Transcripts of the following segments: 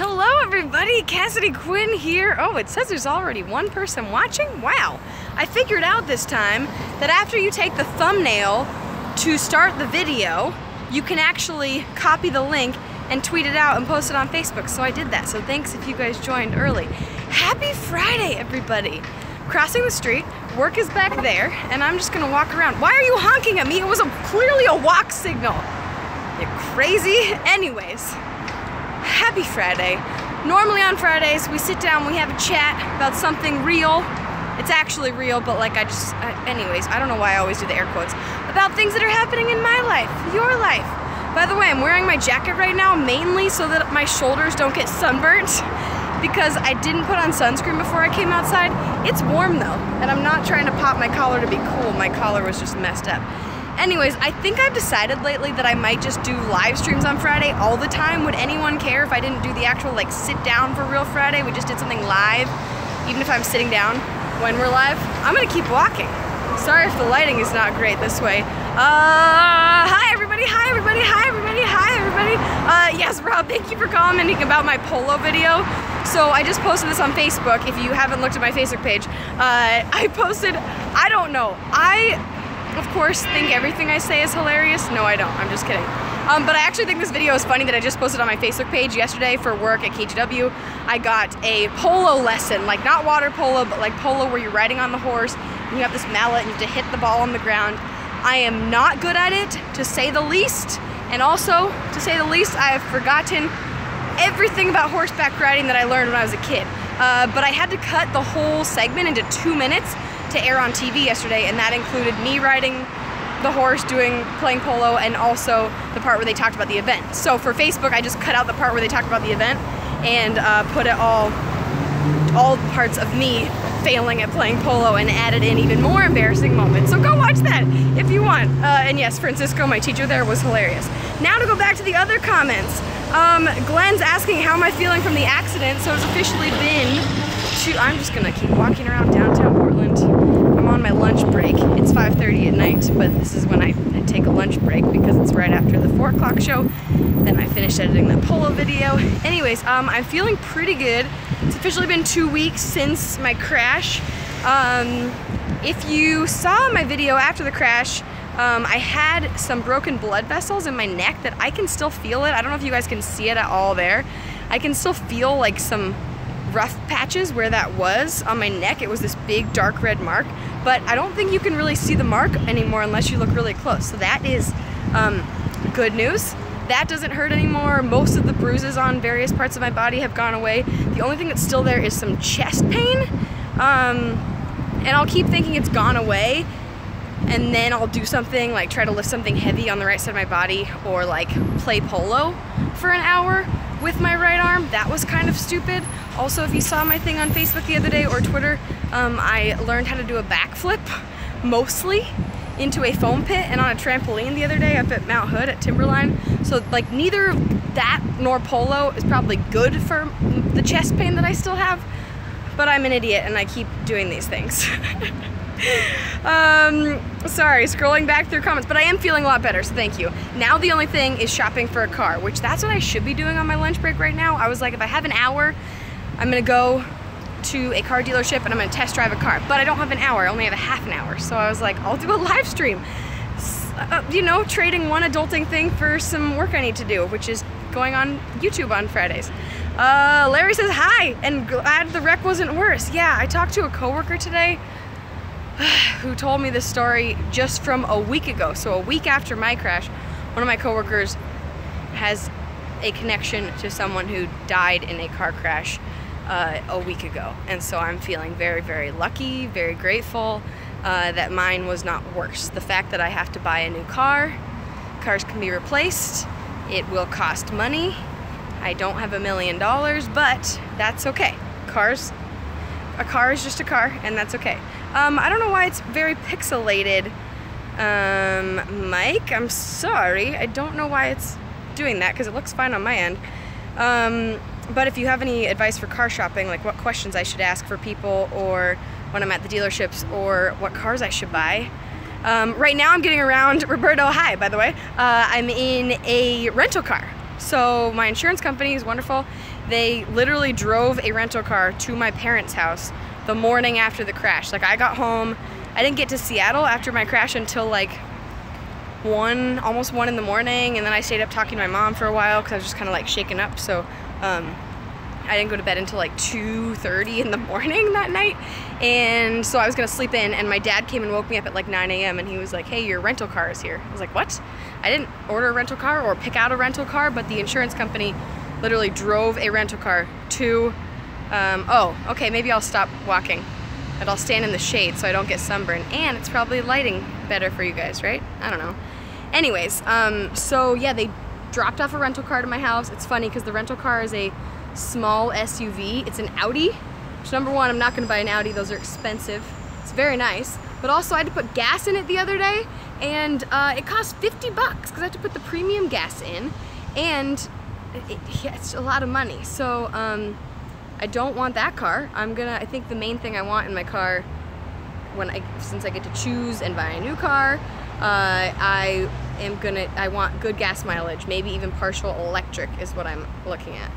Hello everybody, Cassidy Quinn here. Oh, it says there's already one person watching? Wow. I figured out this time that after you take the thumbnail to start the video, you can actually copy the link and tweet it out and post it on Facebook. So I did that, so thanks if you guys joined early. Happy Friday, everybody. Crossing the street, work is back there, and I'm just gonna walk around. Why are you honking at me? It was clearly a walk signal. You crazy? Anyways. Happy Friday. Normally on Fridays we sit down, we have a chat about something real. It's actually real, but like anyways, I don't know why I always do the air quotes. About things that are happening in my life, your life. By the way, I'm wearing my jacket right now mainly so that my shoulders don't get sunburnt because I didn't put on sunscreen before I came outside. It's warm though, and I'm not trying to pop my collar to be cool. My collar was just messed up. Anyways, I think I've decided lately that I might just do live streams on Friday all the time. Would anyone care if I didn't do the actual like sit down for real Friday? We just did something live, even if I'm sitting down when we're live. I'm gonna keep walking. Sorry if the lighting is not great this way. Hi everybody, hi everybody, hi everybody, hi everybody. Yes, Rob, thank you for commenting about my Polo video. So I just posted this on Facebook. If you haven't looked at my Facebook page, I posted, I don't know, of course, think everything I say is hilarious. No, I don't. I'm just kidding. But I actually think this video is funny that I just posted on my Facebook page yesterday for work at KGW. I got a polo lesson, like not water polo, but like polo where you're riding on the horse, and you have this mallet and you have to hit the ball on the ground. I am not good at it, to say the least. And also, to say the least, I have forgotten everything about horseback riding that I learned when I was a kid. But I had to cut the whole segment into 2 minutes to air on TV yesterday, and that included me riding the horse, playing polo, and also the part where they talked about the event. So for Facebook, I just cut out the part where they talked about the event and put it all parts of me failing at playing polo and added in even more embarrassing moments. So go watch that if you want. And yes, Francisco, my teacher there, was hilarious. Now to go back to the other comments. Glenn's asking how am I feeling from the accident. So it's officially been I'm just gonna keep walking around downtown Portland. I'm on my lunch break. It's 5:30 at night, but this is when I take a lunch break because it's right after the 4 o'clock show. Then I finished editing that Polo video. Anyways, I'm feeling pretty good. It's officially been 2 weeks since my crash. If you saw my video after the crash, I had some broken blood vessels in my neck that I can still feel it. I don't know if you guys can see it at all there. I can still feel like some rough patches where that was on my neck. It was this big dark red mark, but I don't think you can really see the mark anymore unless you look really close. So that is good news. That doesn't hurt anymore. Most of the bruises on various parts of my body have gone away. The only thing that's still there is some chest pain, and I'll keep thinking it's gone away, and then I'll do something like try to lift something heavy on the right side of my body or like play polo for an hour with my right arm. That was kind of stupid. Also, if you saw my thing on Facebook the other day or Twitter, I learned how to do a backflip, mostly, into a foam pit and on a trampoline the other day up at Mount Hood at Timberline. So like neither that nor polo is probably good for the chest pain that I still have, but I'm an idiot and I keep doing these things. Sorry, scrolling back through comments, but I am feeling a lot better, so thank you. Now the only thing is shopping for a car, which that's what I should be doing on my lunch break right now. I was like, if I have an hour, I'm gonna go to a car dealership and I'm gonna test drive a car, but I don't have an hour, I only have a half an hour. So I was like, I'll do a live stream. You know, trading one adulting thing for some work I need to do, which is going on YouTube on Fridays. Larry says hi, and glad the wreck wasn't worse. Yeah, I talked to a coworker today who told me this story just from a week ago. So a week after my crash, one of my coworkers has a connection to someone who died in a car crash a week ago. And so I'm feeling very, very lucky, very grateful that mine was not worse. The fact that I have to buy a new car, cars can be replaced, it will cost money. I don't have $1 million, but that's okay. A car is just a car, and that's okay. I don't know why it's very pixelated, Mike, I'm sorry. I don't know why it's doing that, because it looks fine on my end. But if you have any advice for car shopping, like what questions I should ask for people, or when I'm at the dealerships, or what cars I should buy. Right now I'm getting around, Roberto, hi, by the way. I'm in a rental car. So my insurance company is wonderful, they literally drove a rental car to my parents' house the morning after the crash. Like I got home, I didn't get to Seattle after my crash until like almost 1 in the morning, and then I stayed up talking to my mom for a while because I was just kind of like shaken up. So I didn't go to bed until like 2:30 in the morning that night, and so I was gonna sleep in, and my dad came and woke me up at like 9 a.m. and he was like, hey, your rental car is here. I was like, what? I didn't order a rental car or pick out a rental car, but the insurance company literally drove a rental car to, oh, okay, maybe I'll stop walking and I'll stand in the shade so I don't get sunburned, and it's probably lighting better for you guys, right? I don't know. Anyways, so yeah, they dropped off a rental car to my house. It's funny because the rental car is a small SUV. It's an Audi, which number one, I'm not gonna buy an Audi, those are expensive. It's very nice, but also I had to put gas in it the other day, and it cost 50 bucks because I had to put the premium gas in, and it's a lot of money. So I don't want that car. I think the main thing I want in my car, since I get to choose and buy a new car, I want good gas mileage, maybe even partial electric is what I'm looking at.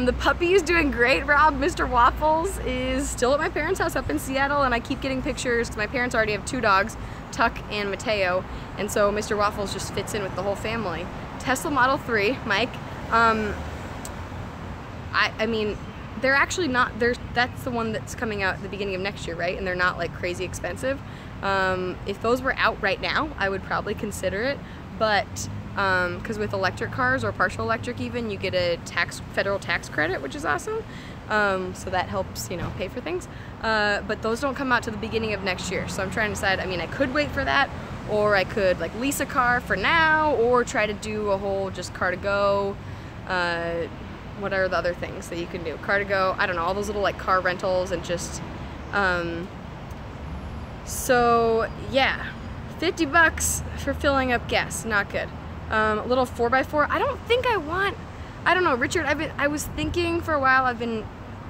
The puppy is doing great, Rob. Mr. Waffles is still at my parents' house up in Seattle, and I keep getting pictures because my parents already have 2 dogs, Tuck and Mateo, and so Mr. Waffles just fits in with the whole family. Tesla Model 3, Mike, I mean, they're actually not, that's the one that's coming out at the beginning of next year, right? And they're not like crazy expensive. If those were out right now, I would probably consider it, but because with electric cars or partial electric even, you get a federal tax credit, which is awesome. So that helps, you know, pay for things. But those don't come out to the beginning of next year. So I'm trying to decide, I mean, I could wait for that, or I could like lease a car for now, or try to do a whole just car to go. What are the other things that you can do? Car to go, I don't know, all those little like car rentals and just, so yeah, 50 bucks for filling up gas, not good. A little 4x4, I don't think I want, I don't know, Richard, I was thinking for a while,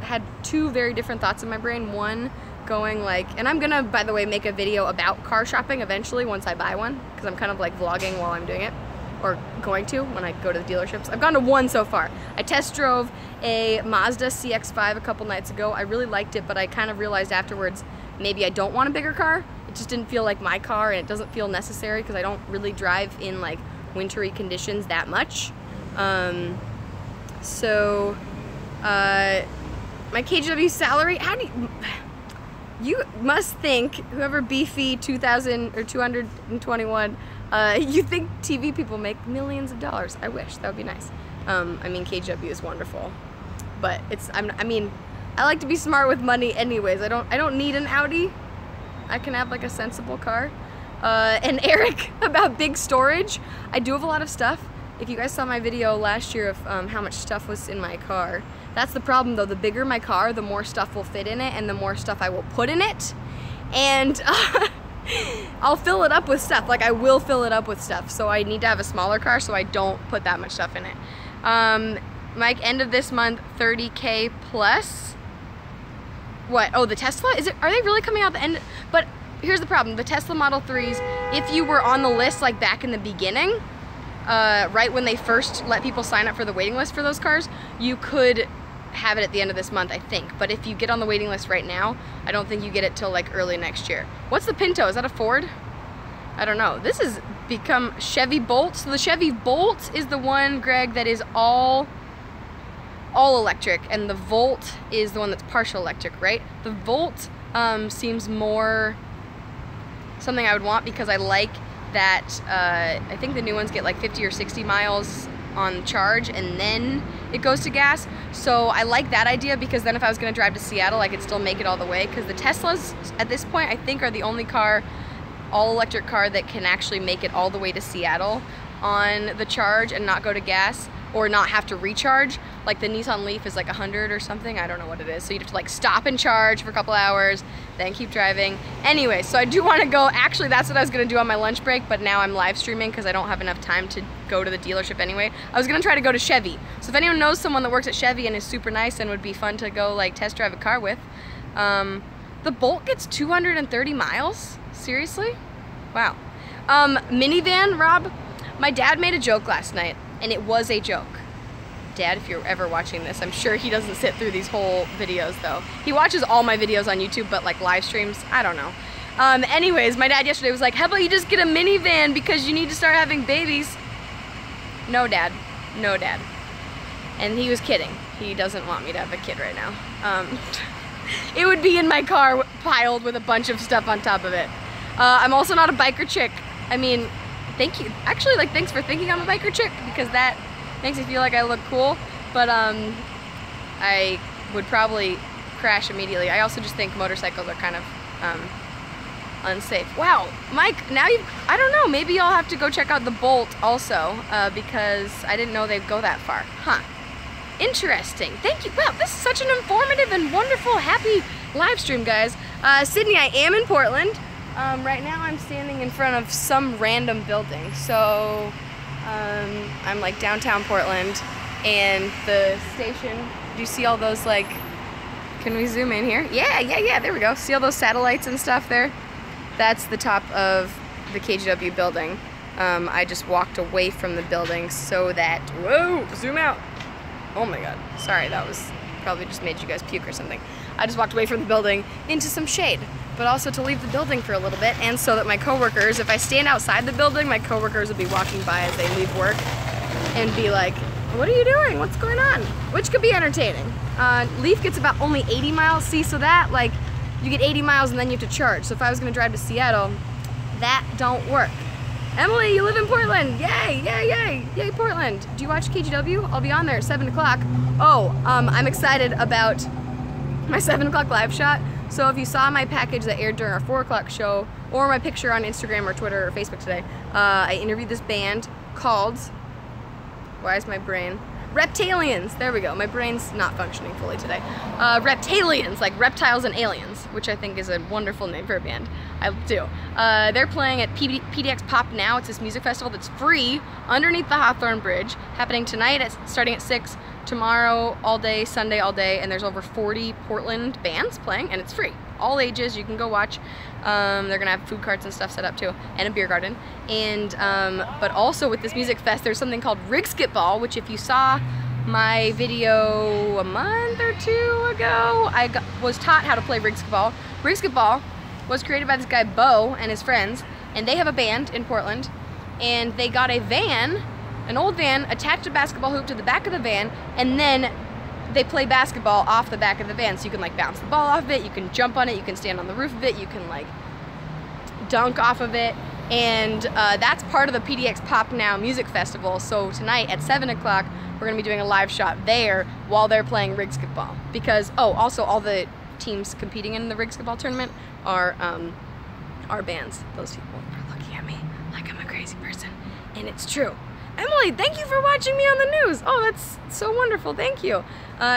had 2 very different thoughts in my brain. One going like, and I'm gonna, by the way, make a video about car shopping eventually once I buy one, because I'm kind of like vlogging while I'm doing it, or going to when I go to the dealerships. I've gone to 1 so far. I test drove a Mazda CX-5 a couple nights ago. I really liked it, but I kind of realized afterwards maybe I don't want a bigger car. It just didn't feel like my car, and it doesn't feel necessary because I don't really drive in like wintry conditions that much. My KGW salary, how do you must think, whoever beefy 2000 or 221, you think TV people make millions of dollars. I wish, that would be nice. I mean, KGW is wonderful, but I mean, I like to be smart with money anyways. I don't need an Audi. I can have like a sensible car. And Eric, about big storage, I do have a lot of stuff. If you guys saw my video last year of how much stuff was in my car, that's the problem though. The bigger my car, the more stuff will fit in it, and the more stuff I will put in it. And I'll fill it up with stuff. Like, I will fill it up with stuff. So I need to have a smaller car so I don't put that much stuff in it. Mike, end of this month, 30K plus. What? Oh, the Tesla? Are they really coming out the end? But here's the problem. The Tesla Model 3s, if you were on the list like back in the beginning, right when they first let people sign up for the waiting list for those cars, you could have it at the end of this month, I think. But if you get on the waiting list right now, I don't think you get it till like early next year. What's the Pinto? Is that a Ford? I don't know. This has become Chevy Bolt. So the Chevy Bolt is the one, Greg, that is all electric, and the Volt is the one that's partial electric, right? The Volt seems more something I would want because I like that I think the new ones get like 50 or 60 miles on charge and then it goes to gas. So I like that idea because then if I was going to drive to Seattle, I could still make it all the way, because the Teslas at this point I think are the only all electric car that can actually make it all the way to Seattle on the charge and not go to gas, or not have to recharge. Like the Nissan Leaf is like 100 or something, I don't know what it is. So you'd have to like stop and charge for a couple hours, then keep driving. Anyway, so I do want to go, actually that's what I was gonna do on my lunch break, but now I'm live streaming because I don't have enough time to go to the dealership anyway. I was gonna try to go to Chevy. So if anyone knows someone that works at Chevy and is super nice and would be fun to go like test drive a car with, the Bolt gets 230 miles? Seriously? Wow. Minivan, Rob, my dad made a joke last night, and it was a joke. Dad, if you're ever watching this, I'm sure he doesn't sit through these whole videos though. He watches all my videos on YouTube, but like live streams, I don't know. Anyways, my dad yesterday was like, how about you just get a minivan because you need to start having babies? No, Dad. No, Dad. And he was kidding. He doesn't want me to have a kid right now. It would be in my car piled with a bunch of stuff on top of it. I'm also not a biker chick. I mean, thank you. Actually, like, thanks for thinking I'm a biker chick, because that makes me feel like I look cool. But I would probably crash immediately. I also just think motorcycles are kind of unsafe. Wow, Mike, now I don't know, maybe y'all have to go check out the Bolt also, because I didn't know they'd go that far. Huh. Interesting. Thank you. Wow, this is such an informative and wonderful, happy live stream, guys. Sydney, I am in Portland. Right now I'm standing in front of some random building. So I'm like downtown Portland, and the station, do you see all those, like, can we zoom in here? Yeah, there we go. See all those satellites and stuff there? That's the top of the KGW building. I just walked away from the building so that, whoa, zoom out. Oh my God, sorry, that was probably just made you guys puke or something. I just walked away from the building into some shade, but also to leave the building for a little bit, and so that my coworkers, if I stand outside the building, my coworkers will be walking by as they leave work and be like, what are you doing? What's going on? Which could be entertaining. Leaf gets about only 80 miles. See, so that, like, you get 80 miles and then you have to charge. So if I was gonna drive to Seattle, that don't work. Emily, you live in Portland. Yay, Portland. Do you watch KGW? I'll be on there at 7 o'clock. Oh, I'm excited about my 7 o'clock live shot. So if you saw my package that aired during our 4 o'clock show, or my picture on Instagram or Twitter or Facebook today, I interviewed this band called, why is my brain? Reptalians. There we go. My brain's not functioning fully today. Reptalians, like reptiles and aliens, which I think is a wonderful name for a band. I do. They're playing at PDX Pop Now. It's this music festival that's free underneath the Hawthorne Bridge, happening tonight starting at 6, tomorrow all day, Sunday all day, and there's over 40 Portland bands playing, and it's free. All ages, you can go watch. They're gonna have food carts and stuff set up too, and a beer garden. And but also with this music fest, there's something called Rig Skip Ball, which if you saw my video a month or 2 ago, I was taught how to play Rig Skip Ball. Rig Skip Ball was created by this guy Bo and his friends, and they have a band in Portland, and they got a van, an old van, attached a basketball hoop to the back of the van, and then they play basketball off the back of the van. So you can like bounce the ball off of it, you can jump on it, you can stand on the roof of it, you can like dunk off of it. And that's part of the PDX Pop Now Music Festival. So tonight at 7 o'clock, we're gonna be doing a live shot there while they're playing Rig Skip Ball. Because, oh, also all the teams competing in the Rig Skip Ball tournament are bands. Those people are looking at me like I'm a crazy person, and it's true. Emily, thank you for watching me on the news. Oh, that's so wonderful, thank you.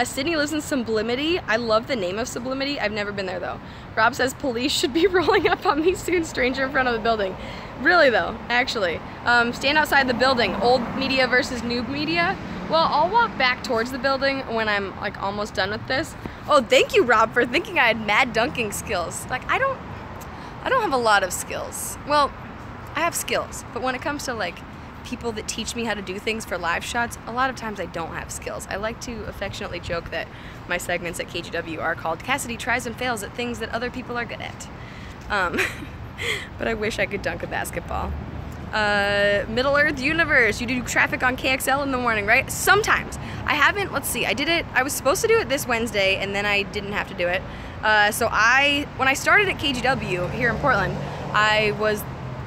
Sydney lives in Sublimity. I love the name of Sublimity. I've never been there though. Rob says police should be rolling up on me soon, stranger in front of the building. Really though, actually. Stand outside the building, old media versus new media. Well, I'll walk back towards the building when I'm like almost done with this. Oh, thank you, Rob, for thinking I had mad dunking skills. Like, I don't have a lot of skills. Well, I have skills, but when it comes to like people that teach me how to do things for live shots, a lot of times I don't have skills. I like to affectionately joke that my segments at KGW are called Cassidy tries and fails at things that other people are good at. But I wish I could dunk a basketball. Middle Earth Universe, you do traffic on KXL in the morning, right? Sometimes. I haven't, let's see, I did it, I was supposed to do it this Wednesday and then I didn't have to do it. So when I started at KGW here in Portland, I was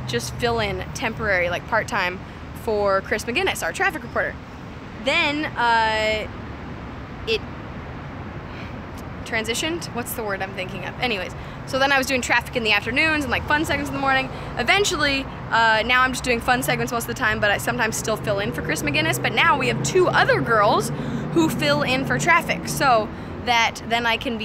just fill-in temporary, like part-time, for Chris McGinnis, our traffic reporter. Then it transitioned. What's the word I'm thinking of? Anyways, so then I was doing traffic in the afternoons and like fun segments in the morning. Eventually, now I'm just doing fun segments most of the time, but I sometimes still fill in for Chris McGinnis. But now we have 2 other girls who fill in for traffic, so that then I can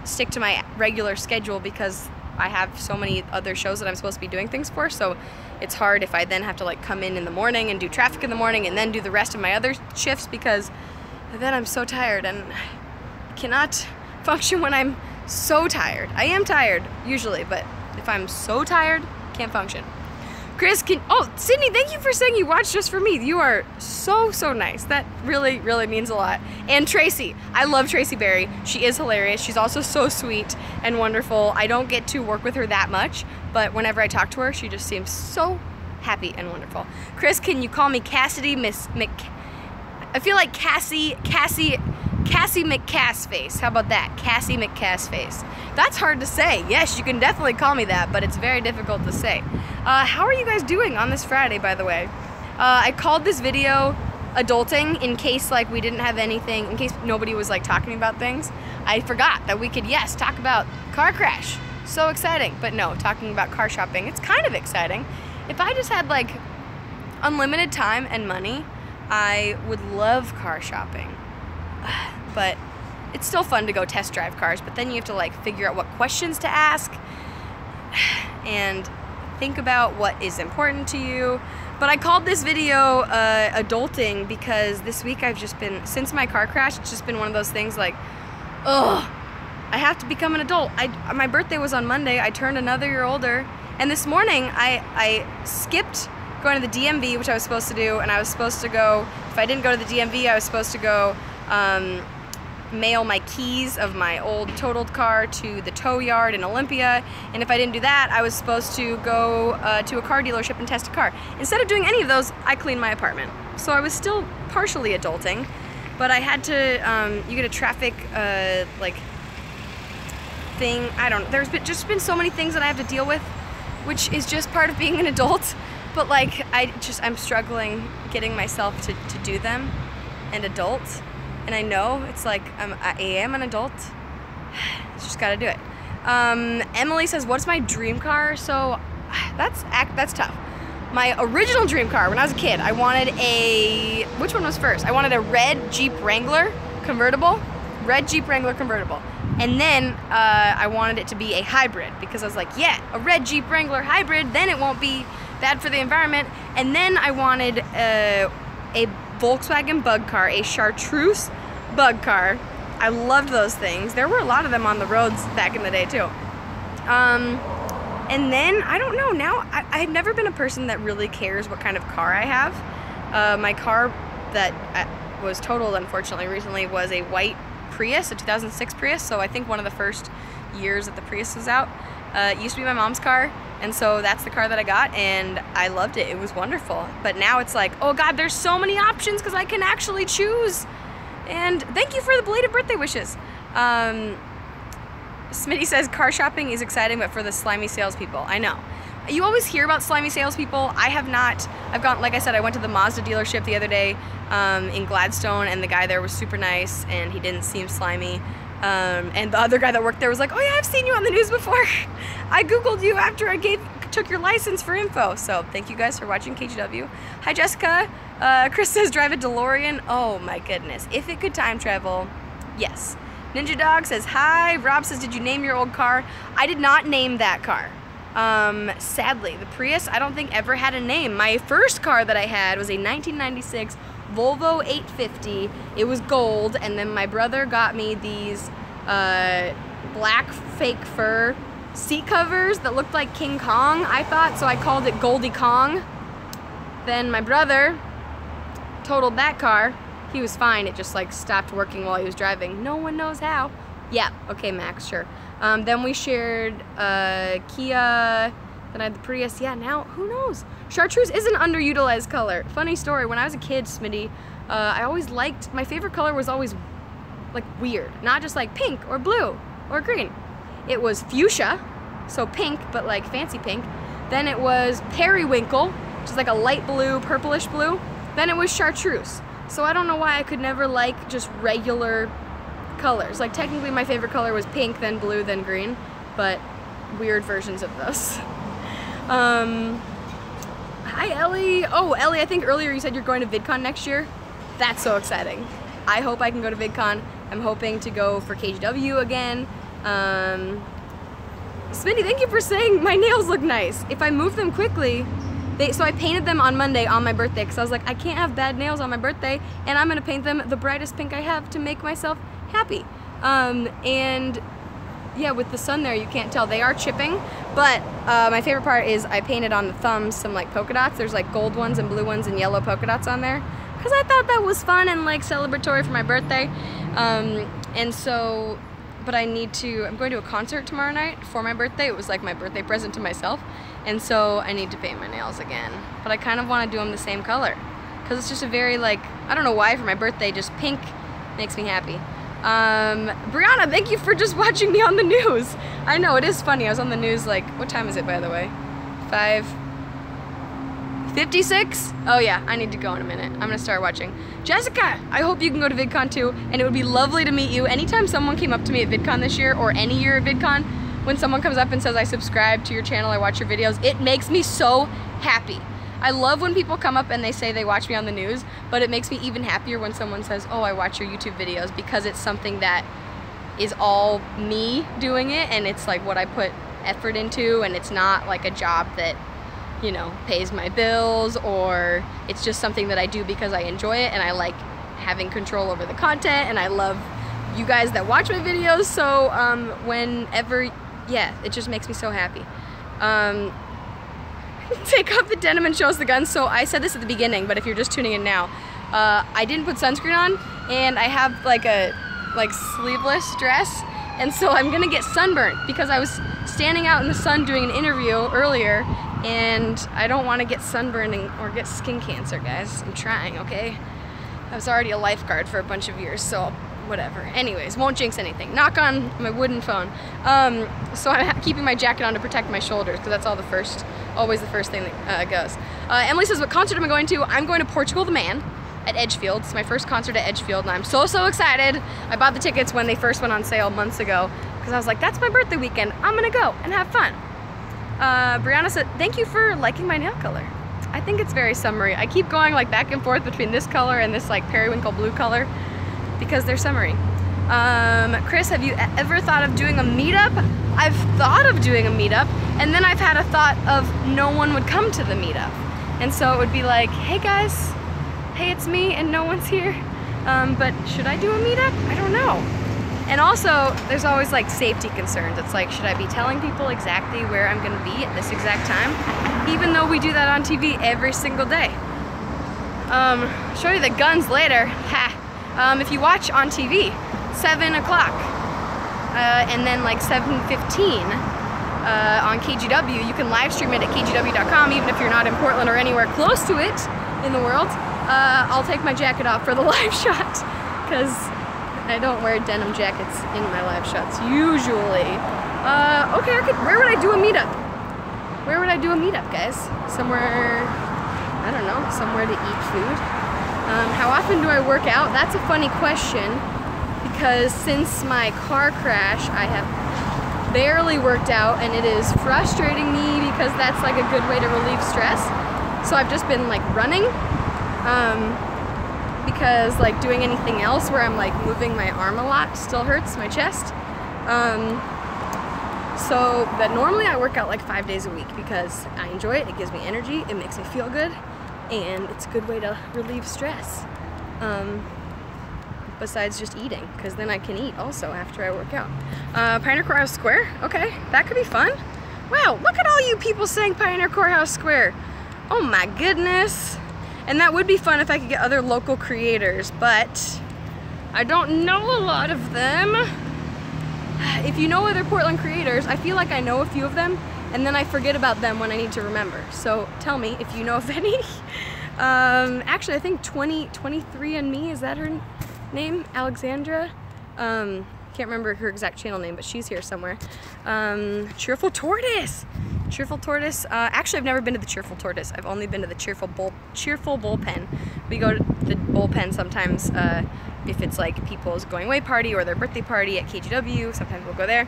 stick to my regular schedule, because I have so many other shows that I'm supposed to be doing things for. So it's hard if I then have to like come in the morning and do traffic in the morning and then do the rest of my other shifts, because then I'm so tired and cannot function when I'm so tired. I am tired usually, but if I'm so tired, can't function. Chris, oh, Sydney, thank you for saying you watched just for me. You are so nice. That really means a lot. And Tracy, I love Tracy Berry. She is hilarious. She's also so sweet and wonderful. I don't get to work with her that much, but whenever I talk to her, she just seems so happy and wonderful. Chris, can you call me Cassidy I feel like Cassie McCassface. How about that? Cassie McCassface. That's hard to say. Yes, you can definitely call me that, but it's very difficult to say. How are you guys doing on this Friday, by the way? I called this video adulting in case like we didn't have anything, in case nobody was like talking about things. I forgot that we could, yes, talk about car crash. So exciting. But no, talking about car shopping, it's kind of exciting. If I just had like unlimited time and money, I would love car shopping. But it's still fun to go test drive cars, but then you have to like figure out what questions to ask and think about what is important to you. But I called this video adulting because this week I've just been, since my car crash, it's just been one of those things like, ugh, I have to become an adult. My birthday was on Monday, I turned another year older, and this morning I skipped going to the DMV, which I was supposed to do, and I was supposed to go, if I didn't go to the DMV, I was supposed to go mail my keys of my old totaled car to the tow yard in Olympia, and if I didn't do that, I was supposed to go to a car dealership and test a car. Instead of doing any of those, I cleaned my apartment. So I was still partially adulting, but I had to, you get a traffic, like, thing, I don't know, there's just been so many things that I have to deal with, which is just part of being an adult, but like, I'm struggling getting myself to do them and adult. And I know it's like I am an adult. Just gotta do it. Emily says, "What's my dream car?" So that's tough. My original dream car when I was a kid, I wanted a, which one was first? I wanted a red Jeep Wrangler convertible, and then I wanted it to be a hybrid because I was like, yeah, a red Jeep Wrangler hybrid, then it won't be bad for the environment. And then I wanted a Volkswagen bug car, a chartreuse bug car. I loved those things. There were a lot of them on the roads back in the day too. And then, I don't know, now I've never been a person that really cares what kind of car I have. My car that was totaled, unfortunately, recently was a white Prius, a 2006 Prius, so I think one of the first years that the Prius was out. It used to be my mom's car, and so that's the car that I got, and I loved it. It was wonderful. But now it's like, oh God, there's so many options because I can actually choose. And thank you for the belated birthday wishes. Smitty says, car shopping is exciting, but for the slimy salespeople. I know. You always hear about slimy salespeople. I have not. I've gone, like I said, I went to the Mazda dealership the other day in Gladstone, and the guy there was super nice, and he didn't seem slimy. And the other guy that worked there was like, oh yeah, I've seen you on the news before. I Googled you after I took your license for info. So thank you guys for watching KGW. Hi Jessica. Chris says drive a DeLorean. Oh my goodness. If it could time travel, yes. Ninja Dog says hi. Rob says, did you name your old car? I did not name that car. Sadly, the Prius I don't think ever had a name. My first car that I had was a 1996 Volvo 850. It was gold, and then my brother got me these black fake fur seat covers that looked like King Kong, I thought, so I called it Goldie Kong. Then my brother totaled that car. He was fine, it just like stopped working while he was driving. No one knows how. Yeah, okay Max, sure. Then we shared Kia, then I had the Prius. Yeah, now, who knows? Chartreuse is an underutilized color. Funny story, when I was a kid, Smitty, I always liked, my favorite color was always like weird. Not just like pink or blue or green. It was fuchsia, so pink, but like fancy pink. Then it was periwinkle, which is like a light blue, purplish blue. Then it was chartreuse. So I don't know why I could never like just regular colors. Like technically my favorite color was pink, then blue, then green, but weird versions of those. Hi Ellie. Oh Ellie, I think earlier you said you're going to VidCon next year. That's so exciting. I hope I can go to VidCon. I'm hoping to go for KGW again. Smitty, thank you for saying my nails look nice. If I move them quickly, so I painted them on Monday on my birthday because I was like, I can't have bad nails on my birthday, and I'm gonna paint them the brightest pink I have to make myself happy. And yeah, with the sun there, you can't tell. They are chipping, but my favorite part is I painted on the thumbs some like polka dots. There's like gold ones and blue ones and yellow polka dots on there, because I thought that was fun and like celebratory for my birthday. And so, but I'm going to a concert tomorrow night for my birthday. It was like my birthday present to myself, and so I need to paint my nails again. But I kind of want to do them the same color, because it's just a very like, I don't know why, for my birthday, just pink makes me happy. Brianna, thank you for just watching me on the news. I know, it is funny. I was on the news like, what time is it, by the way? 5:56? Oh yeah, I need to go in a minute. I'm gonna start watching. Jessica, I hope you can go to VidCon too, and it would be lovely to meet you. Anytime someone came up to me at VidCon this year, or any year at VidCon, when someone comes up and says, I subscribe to your channel, I watch your videos, it makes me so happy. I love when people come up and they say they watch me on the news, but it makes me even happier when someone says, oh, I watch your YouTube videos, because it's something that is all me doing it, and it's like what I put effort into, and it's not like a job that, you know, pays my bills, or it's just something that I do because I enjoy it and I like having control over the content, and I love you guys that watch my videos. So whenever, yeah, it just makes me so happy. Take off the denim and show us the guns. So I said this at the beginning, but if you're just tuning in now, I didn't put sunscreen on, and I have like a sleeveless dress, and so I'm gonna get sunburnt because I was standing out in the sun doing an interview earlier, and I don't want to get sunburning or get skin cancer, guys. I'm trying, okay? I was already a lifeguard for a bunch of years, so whatever. Anyways, won't jinx anything. Knock on my wooden phone. So I'm keeping my jacket on to protect my shoulders, because that's always the first thing that goes. Emily says, what concert am I going to? I'm going to Portugal the Man at Edgefield. It's my first concert at Edgefield, and I'm so excited. I bought the tickets when they first went on sale months ago, because I was like, that's my birthday weekend. I'm gonna go and have fun. Brianna said, thank you for liking my nail color. I think it's very summery. I keep going like back and forth between this color and this like periwinkle blue color, because they're summery. Chris, have you ever thought of doing a meetup? I've thought of doing a meetup, and then I've had a thought of no one would come to the meetup. And so it would be like, hey guys, hey, it's me, and no one's here. But should I do a meetup? I don't know. And also, there's always like safety concerns. It's like, should I be telling people exactly where I'm gonna be at this exact time? Even though we do that on TV every single day. Show you the guns later. Ha. If you watch on TV, 7 o'clock, and then like 7:15 on KGW, you can live stream it at kgw.com, even if you're not in Portland or anywhere close to it in the world. I'll take my jacket off for the live shot, because I don't wear denim jackets in my live shots usually. Okay, where would I do a meetup? Where would I do a meetup, guys? Somewhere, I don't know, somewhere to eat food. How often do I work out? That's a funny question, because since my car crash, I have barely worked out, and it is frustrating me because that's like a good way to relieve stress. So I've just been like running, because like doing anything else where I'm like moving my arm a lot still hurts my chest. So that normally I work out like 5 days a week because I enjoy it. It gives me energy, it makes me feel good, and it's a good way to relieve stress. Besides just eating, because then I can eat also after I work out. Pioneer Courthouse Square, okay, that could be fun. Wow, look at all you people saying Pioneer Courthouse Square. Oh my goodness. And that would be fun if I could get other local creators, but I don't know a lot of them. If you know other Portland creators, I feel like I know a few of them, and then I forget about them when I need to remember. So tell me if you know of any. Actually, I think 23andMe, is that her name? Alexandra? Can't remember her exact channel name, but she's here somewhere. Cheerful Tortoise! Cheerful Tortoise. Actually, I've never been to the Cheerful Tortoise. I've only been to the Cheerful Bullpen. We go to the Bullpen sometimes if it's like people's going away party or their birthday party at KGW. Sometimes we'll go there.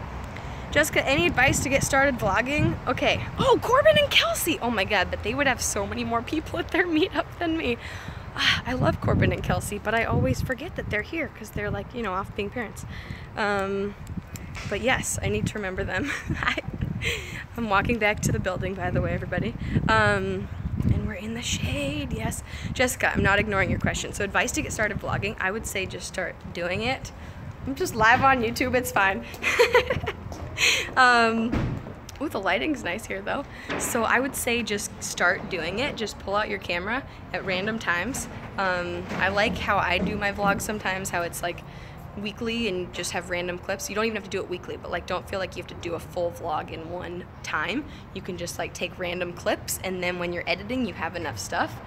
Jessica, any advice to get started vlogging? Okay. Oh, Corbin and Kelsey! Oh my god, but they would have so many more people at their meetup than me. I love Corbin and Kelsey, but I always forget that they're here because they're like, you know, off being parents. But yes, I need to remember them. I'm walking back to the building, by the way, everybody. And we're in the shade, yes. Jessica, I'm not ignoring your question. So advice to get started vlogging, I would say just start doing it. I'm just live on YouTube, it's fine. Ooh, the lighting's nice here though. So I would say just start doing it. Just pull out your camera at random times. I like how I do my vlogs sometimes, how it's like weekly and just have random clips. You don't even have to do it weekly, but like don't feel like you have to do a full vlog in one time. You can just like take random clips, and then when you're editing you have enough stuff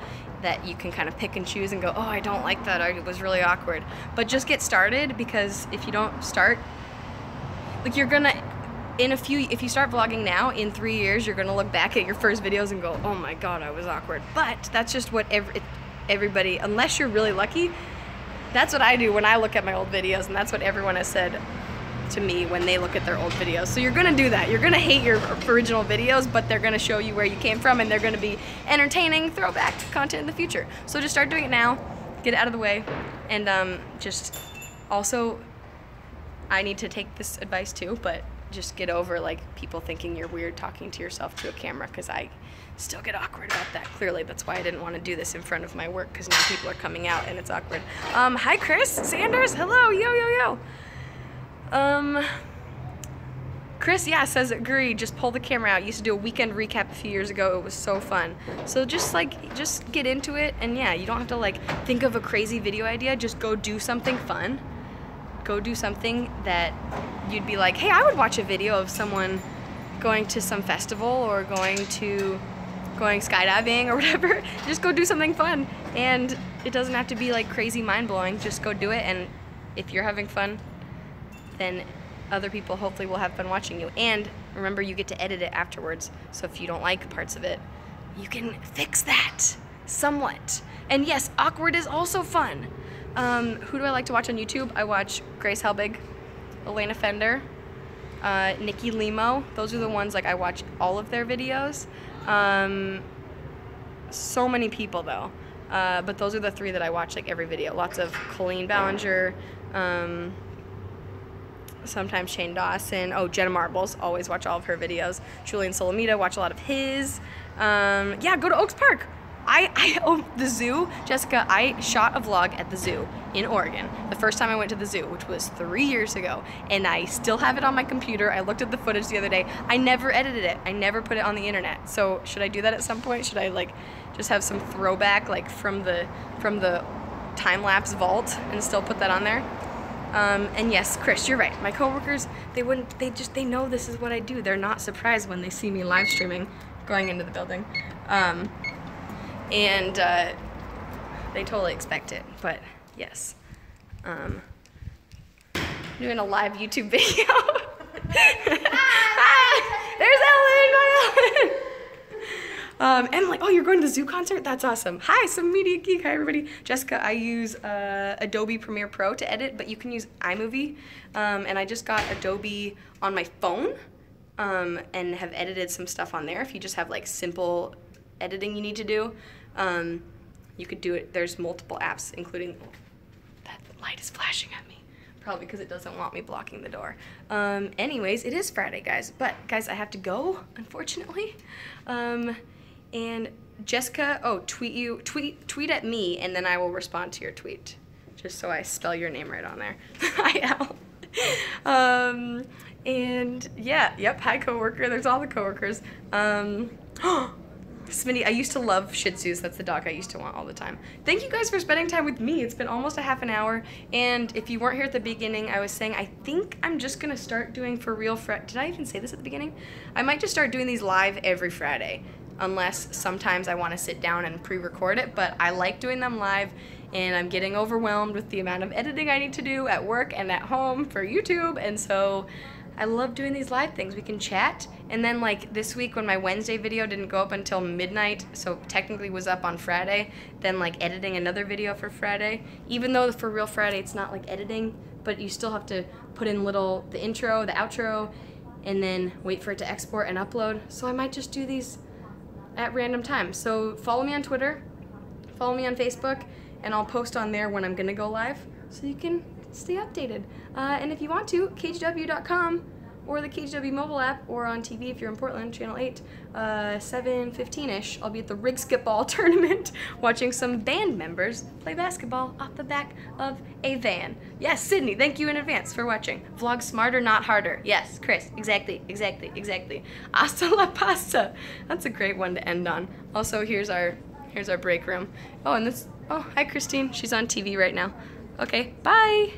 that you can kind of pick and choose and go, oh, I don't like that, it was really awkward. But just get started, because if you don't start, like you're gonna, if you start vlogging now, in 3 years you're gonna look back at your first videos and go, oh my god, I was awkward. But that's just what everybody, unless you're really lucky, that's what I do when I look at my old videos, and that's what everyone has said to me when they look at their old videos. So you're gonna do that. You're gonna hate your original videos, but they're gonna show you where you came from, and they're gonna be entertaining throwback content in the future. So just start doing it now, get it out of the way, and just also, I need to take this advice too, but just get over like people thinking you're weird talking to yourself to a camera, because I still get awkward about that. Clearly that's why I didn't want to do this in front of my work, because now people are coming out and it's awkward. Hi Chris Sanders, hello, yo. Chris, yeah, says agree, just pull the camera out. Used to do a weekend recap a few years ago, it was so fun. So just get into it, and yeah, you don't have to like think of a crazy video idea, just go do something fun. Go do something that you'd be like, hey, I would watch a video of someone going to some festival or going skydiving or whatever. Just go do something fun, and it doesn't have to be like crazy mind-blowing. Just go do it, and if you're having fun, then other people hopefully will have fun watching you. And remember, you get to edit it afterwards, so if you don't like parts of it, you can fix that somewhat. And yes, awkward is also fun. Who do I like to watch on YouTube? I watch Grace Helbig, Elena Fender, Nikki Limo. Those are the ones, like, I watch all of their videos. So many people though, but those are the 3 that I watch like every video. Lots of Colleen Ballinger, sometimes Shane Dawson. Oh, Jenna Marbles, always watch all of her videos. Julian Solomita, watch a lot of his. Yeah, go to Oaks Park. The zoo, Jessica, I shot a vlog at the zoo in Oregon. The first time I went to the zoo, which was 3 years ago, and I still have it on my computer. I looked at the footage the other day. I never edited it. I never put it on the internet. So should I do that at some point? Should I like just have some throwback like from the time-lapse vault and still put that on there? And yes, Chris, you're right. My coworkers, they know this is what I do. They're not surprised when they see me live streaming going into the building. And they totally expect it, but yes. Doing a live YouTube video. Hi! There's Ellen! Emily, oh, you're going to the zoo concert? That's awesome. Hi, some Media Geek. Hi, everybody. Jessica, I use Adobe Premiere Pro to edit, but you can use iMovie. And I just got Adobe on my phone and have edited some stuff on there. If you just have like simple editing you need to do, you could do it. There's multiple apps, including, that light is flashing at me. Probably because it doesn't want me blocking the door. Anyways, it is Friday, guys. But, guys, I have to go, unfortunately. And Jessica, oh, tweet at me, and then I will respond to your tweet. Just so I spell your name right on there. Hi, Al. And, yeah, yep, hi, coworker. There's all the coworkers. Smitty, I used to love Shih Tzus. That's the dog I used to want all the time. Thank you guys for spending time with me. It's been almost a half an hour. And if you weren't here at the beginning, I was saying I think I'm just going to start doing For Real Friday. Did I even say this at the beginning? I might just start doing these live every Friday, unless sometimes I want to sit down and pre-record it. But I like doing them live, and I'm getting overwhelmed with the amount of editing I need to do at work and at home for YouTube. And so I love doing these live things. We can chat. And then like this week when my Wednesday video didn't go up until midnight, so technically was up on Friday, then like editing another video for Friday. Even though For Real Friday it's not like editing, but you still have to put in the intro, the outro, and then wait for it to export and upload. So I might just do these at random times. So follow me on Twitter, follow me on Facebook, and I'll post on there when I'm gonna go live so you can stay updated. And if you want to, cagw.com, or the KGW mobile app, or on TV if you're in Portland, Channel 8, 7:15ish. I'll be at the Rig Skip-Ball tournament watching some band members play basketball off the back of a van. Yes, Sydney, thank you in advance for watching. Vlog smarter, not harder. Yes, Chris, exactly. Hasta la pasta. That's a great one to end on. Also, here's our break room. Oh, and this, oh, hi Christine. She's on TV right now. Okay, bye.